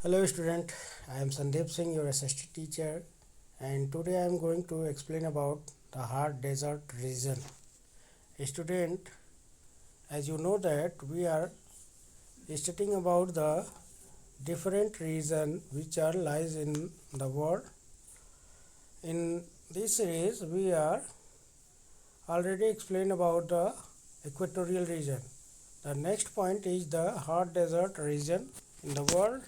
Hello student, I am Sandeep Singh, your SST teacher, and today I am going to explain about the hard desert region. Student, as you know that we are studying about the different region which are lies in the world. In this series we are already explained about the equatorial region. The next point is the hard desert region in the world.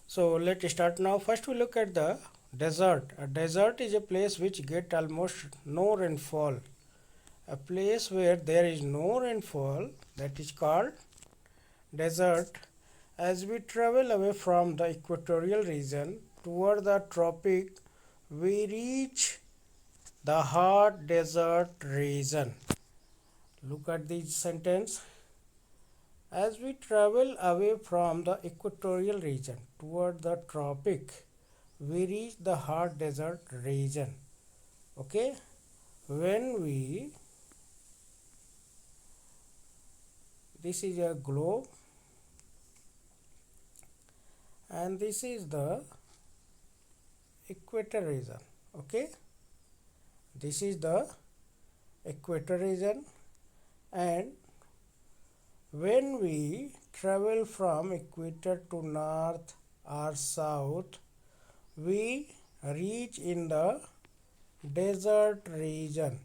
So let's start now. First we look at the desert. A desert is a place which get almost no rainfall. A place where there is no rainfall, that is called desert. As we travel away from the equatorial region toward the tropic, we reach the hot desert region. Look at this sentence. As we travel away from the equatorial region toward the tropic, we reach the hot desert region. Okay, when we, this is a globe and this is the equator region. Okay, this is the equator region, and when we travel from equator to north or south, we reach in the desert region.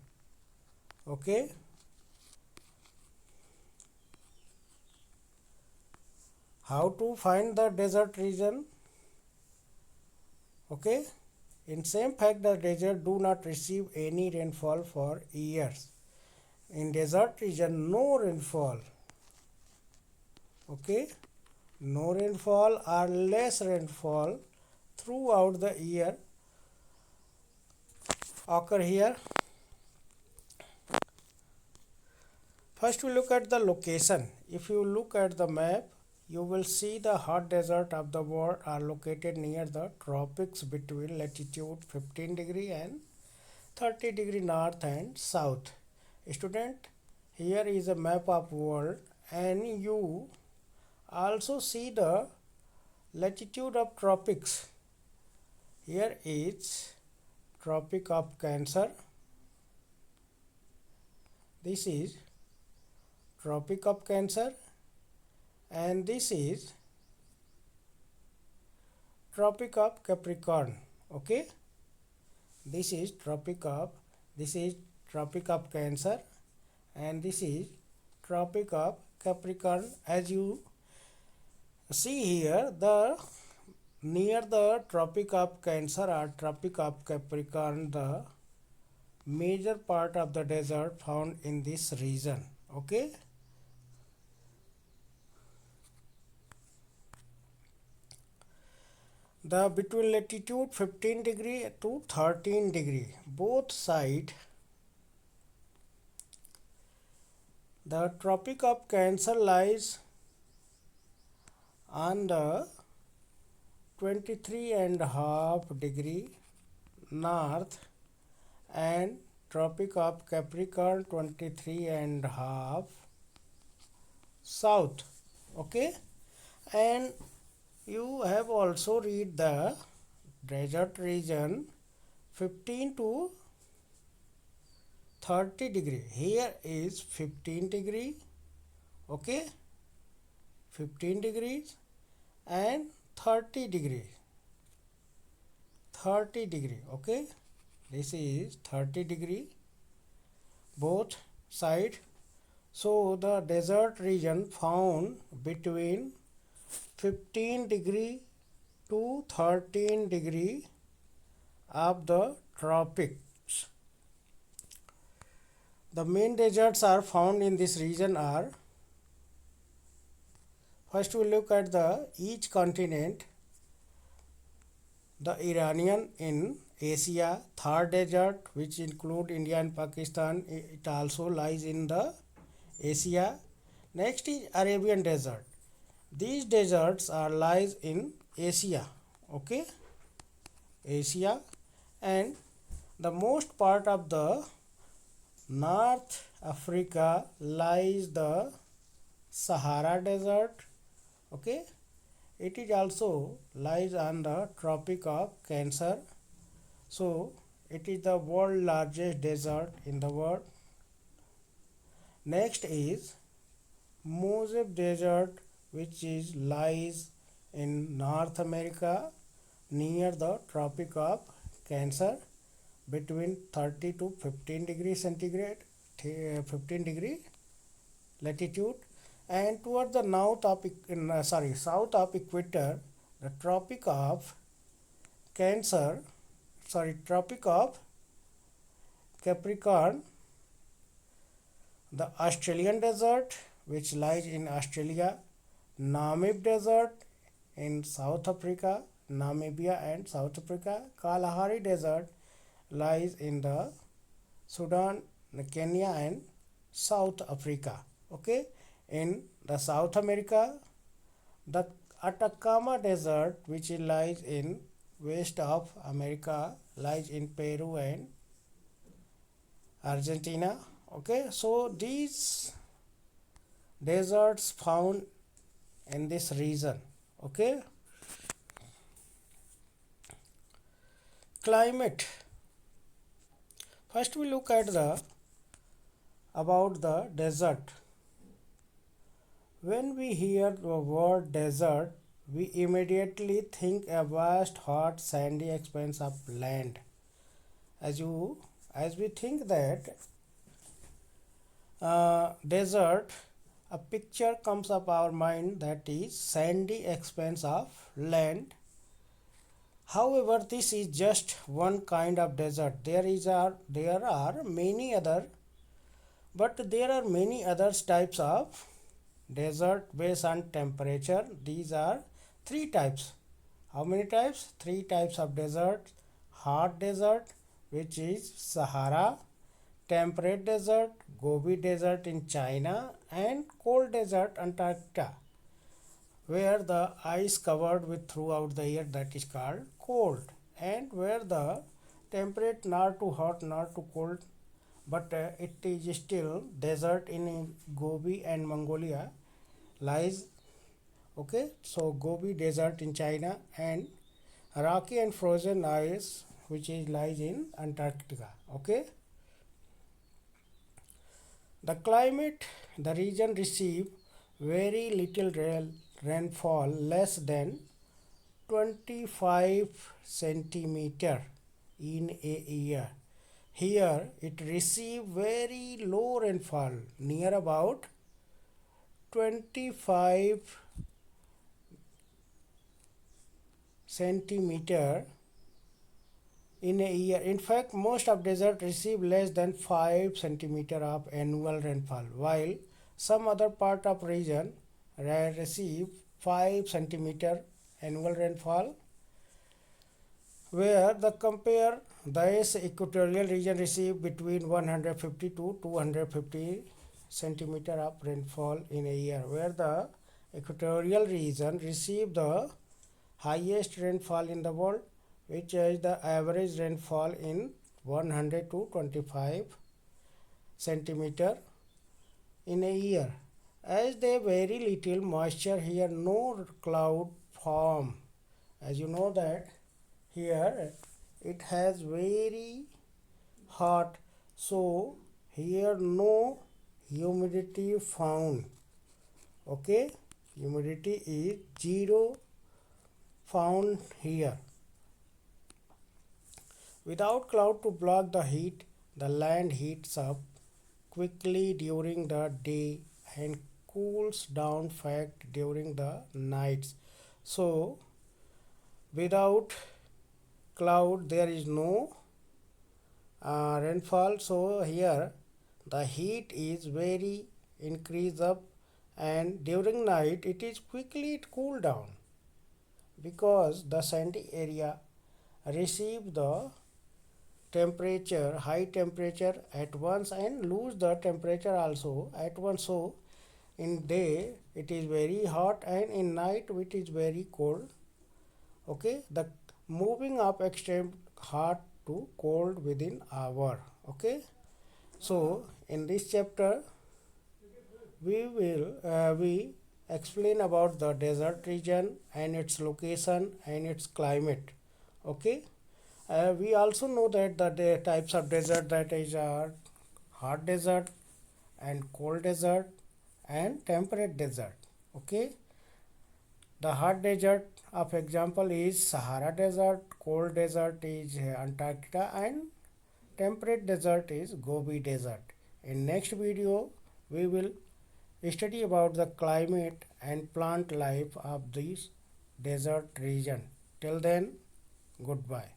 Okay, how to find the desert region? Okay, in same fact, the desert do not receive any rainfall for years. In desert region, no rainfall. Okay, no rainfall or less rainfall throughout the year occur here. First we look at the location. If you look at the map, you will see the hot desert of the world are located near the tropics between latitude 15 degree and 30 degree north and south. Student, here is a map of world, and you also see the latitude of tropics. Here is Tropic of Cancer. This is Tropic of Cancer, and this is Tropic of Capricorn. Okay, this is Tropic of Cancer, and this is Tropic of Capricorn. As you see here, the near the Tropic of Cancer or Tropic of Capricorn, the major part of the desert found in this region. Okay, the between latitude 15 degree to 13 degree, both side, the Tropic of Cancer lies on the 23.5 degree north, and Tropic of Capricorn 23.5 south. Okay, and you have also read the desert region 15 to 30 degree. Here is 15 degree. Okay, 15 degrees and 30 degree. Okay, this is 30 degree both side. So the desert region found between 15 degree to 13 degree of the tropics. The main deserts are found in this region are, first we look at the each continent. The Iranian in Asia, Thar Desert, which include India and Pakistan, it also lies in the Asia. Next is Arabian Desert. These deserts are lies in Asia. Okay, Asia, and the most part of the North Africa lies the Sahara Desert. Okay, It is also lies on the Tropic of Cancer. So it is the world largest desert in the world. Next is Mojave Desert, which is lies in North America near the Tropic of Cancer between 30 to 15 degree centigrade, 15 degree latitude, and toward the south of equator, the Tropic of Cancer, Tropic of Capricorn, the Australian desert, which lies in Australia, Namib Desert in South Africa, Namibia and South Africa, Kalahari Desert lies in the Sudan, Kenya and South Africa. Okay, in the South America, the Atacama Desert, which lies in west of America, lies in Peru and Argentina. Okay, so these deserts found in this region. Okay, climate. First we look at the about the desert. When we hear the word desert, we immediately think a vast, hot, sandy expanse of land. As we think that desert, a picture comes up our mind that is sandy expanse of land. However, this is just one kind of desert. There are many other, but there are many other types of desert based on temperature. These are three types. How many types? Three types of desert. Hot desert, which is Sahara, temperate desert, Gobi Desert in China, and cold desert Antarctica, where the ice covered with throughout the year, that is called cold, and where the temperate not too hot, not too cold, but it is still desert in Gobi and Mongolia lies. Okay, so Gobi Desert in China and rocky and frozen ice which is lies in Antarctica. Okay, the climate, the region receive very little rainfall, less than 25 centimeter in a year. Here it receive very low rainfall, near about 25 centimeter in a year. In fact, most of desert receive less than 5 centimeter of annual rainfall, while some other part of region receive 5 centimeter annual rainfall, where the compare this equatorial region receive between 150 to 250 centimeter of rainfall in a year, where the equatorial region receive the highest rainfall in the world, which is the average rainfall in 100 to 25 centimeter in a year. As there very little moisture here, no cloud form. As you know that here it has very hot, so here no humidity found. Okay, humidity is 0 found here. Without cloud to block the heat, the land heats up quickly during the day and cools down fast during the nights. So without cloud there is no rainfall, so here the heat is very increase up, and during night it is quickly cool down, because the sandy area receive the temperature, high temperature at once, and lose the temperature also at once. So in day it is very hot, and in night it is very cold. Okay, the moving up extreme hot to cold within hour. Okay, so in this chapter we explain about the desert region and its location and its climate. Okay. We also know that the types of desert, that is hot desert and cold desert and temperate desert. Okay. The hot desert of example is Sahara Desert, cold desert is Antarctica, and temperate desert is Gobi Desert. In next video, we will study about the climate and plant life of this desert region. Till then, goodbye.